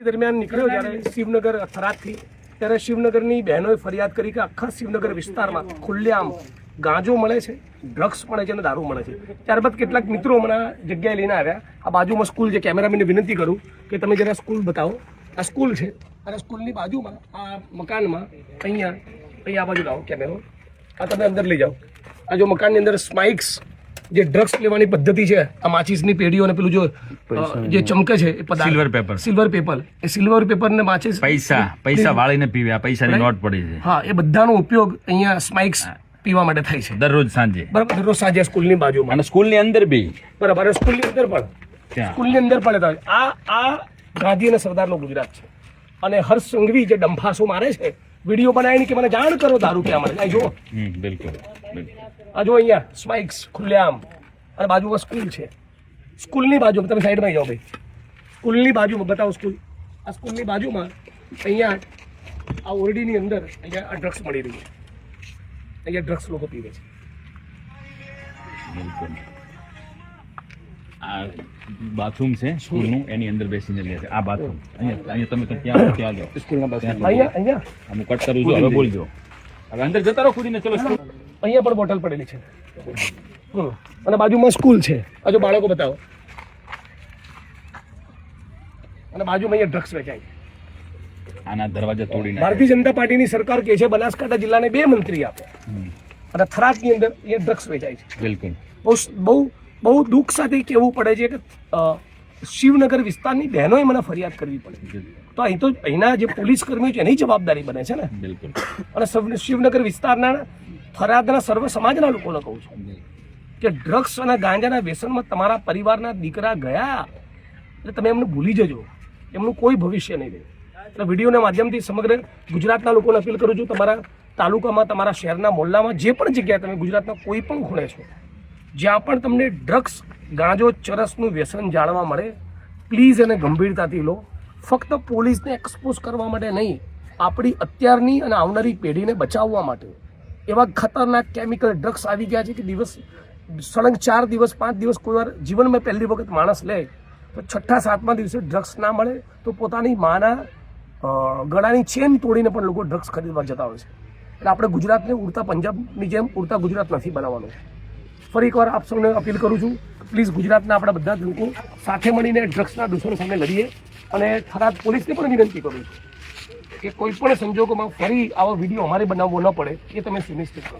દરમિયાન નીકળ્યો જ્યારે શિવનગર થરાદથી, ત્યારે શિવનગરની બહેનોએ ફરિયાદ કરી કે આખા શિવનગર વિસ્તારમાં ખુલ્લેઆમ ગાંજો મળે છે, ડ્રગ્સ મળે છે અને દારૂ મળે છે. ત્યારબાદ કેટલાક મિત્રો હમણાં જગ્યાએ લઈને આવ્યા. આ બાજુમાં સ્કૂલ છે. કેમેરામેનને વિનંતી કરું કે તમે જરા સ્કૂલ બતાવો. આ સ્કૂલ છે અને સ્કૂલની બાજુમાં આ મકાનમાં અહીંયા આ બાજુ લાવો કેમેરો. આ તમે અંદર લઈ જાઓ. આ જો મકાનની અંદર સ્માઇક્સ જે ડ્રગ્સ લેવાની પદ્ધતિ છે, આ માચીસની પેઢીઓ અને પેલું જે ચમકે છે એ સિલ્વર પેપર એ સિલ્વર પેપર ને માચીસ પૈસા વાળીને પીવ્યા, પૈસાની નોટ પડી છે. હા, એ બધાનો ઉપયોગ અહીંયા સ્માઇક્સ પીવા માટે થાય છે દરરોજ સાંજે. બરાબર, દરરોજ સાંજે સ્કૂલની બાજુમાં અને સ્કૂલની અંદર બી. બરાબર, સ્કૂલની અંદર પણ આ ગાંધી અને સરદારનો ગુજરાત છે. અને હર્ષ સંઘવી જે ડંફાસો મારે છે, વિડીયો બનાવીને કે મને જાણ કરો દારૂ ક્યાં મળે. આ જો બિલકુલ આ જો અહીંયા સ્પાઇક્સ ખુલ્લેઆમ અને બાજુમાં સ્કૂલ છે. સ્કૂલની બાજુમાં તમે સાઈડમાં જાઓ ભાઈ. સ્કૂલની બાજુમાં બતાવો સ્કૂલ. આ સ્કૂલની બાજુમાં અહીંયા આ ઓરડીની અંદર અહીંયા આ ડ્રગ્સ મળી રહ્યું છે. અહીંયા ડ્રગ્સ લોકો પીવે છે. બિલકુલ. આ બાથરૂમ છે સ્કૂલનું, એની અંદર બેસીને લે છે. આ બાથરૂમ અહીંયા તમે ત્યાં જાઓ સ્કૂલના બાથરૂમ. અહીંયા હું કટ કરું છું, હવે બોલજો. હવે અંદર જતા રહો ખુદીને. ચલો અહીંયા પણ બોટલ પડેલી છે અને બાજુમાં સ્કૂલ છે. આ જો બાળકો બતાવો. અને બાજુમાં અહીંયા ડ્રગ્સ વેચાય છે. આના દરવાજા તોડીને ભારતીય જનતા પાર્ટીની સરકાર કહે છે બનાસકાંઠા જિલ્લાને 2 મંત્રી આપે અને થરાદની અંદર એ ડ્રગ્સ વેચાય છે. બિલકુલ. બહુ દુઃખ સાથે કહેવું પડે છે કે શિવનગર વિસ્તારની બહેનોએ મને ફરિયાદ કરવી પડે. તો અહીં તો અહીંના જે પોલીસ કર્મીઓ છે એની જવાબદારી બને છે ને. બિલકુલ. અને શિવનગર વિસ્તારના થરાદના સર્વ સમાજના લોકોને કહું છું કે ડ્રગ્સ અને ગાંજાના વ્યસનમાં તમારા પરિવારના દીકરા ગયા એટલે તમે એમને ભૂલી જજો. એમનું કોઈ ભવિષ્ય નહીં રહે. એટલે વિડીયોના માધ્યમથી સમગ્ર ગુજરાતના લોકોને અપીલ કરું છું, તમારા તાલુકામાં, તમારા શહેરના મોહલ્લામાં, જે પણ જગ્યાએ તમે ગુજરાતના કોઈ પણ ખૂણે છો, જ્યાં પણ તમને ડ્રગ્સ, ગાંજો, ચરસનું વ્યસન જાણવા મળે, પ્લીઝ એને ગંભીરતાથી લો. ફક્ત પોલીસને એક્સપોઝ કરવા માટે નહીં, આપણી અત્યારની અને આવનારી પેઢીને બચાવવા માટે. એવા ખતરનાક કેમિકલ ડ્રગ્સ આવી ગયા છે કે સળંગ 4 દિવસ 5 દિવસ કોઈ વાર જીવનમાં પહેલી વખત માણસ લે તો 6થા 7મા દિવસે ડ્રગ્સ ના મળે તો પોતાની માના ગળાની ચેન તોડીને પણ લોકો ડ્રગ્સ ખરીદવા જતા હોય છે. એટલે આપણે ગુજરાતને ઉડતા પંજાબની જેમ ઉડતા ગુજરાત નથી બનાવવાનું. ફરી એકવાર આપ સૌને અપીલ કરું છું, પ્લીઝ ગુજરાતના આપણા બધા જ લોકો સાથે મળીને ડ્રગ્સના દૂષણ સામે લડીએ. અને થરાદ પોલીસને પણ વિનંતી કરું છું કે કોઈ પણ સંજોગોમાં ફરી આવો વિડીયો અમારે બનાવવો ન પડે એ તમે સુનિશ્ચિત કરો.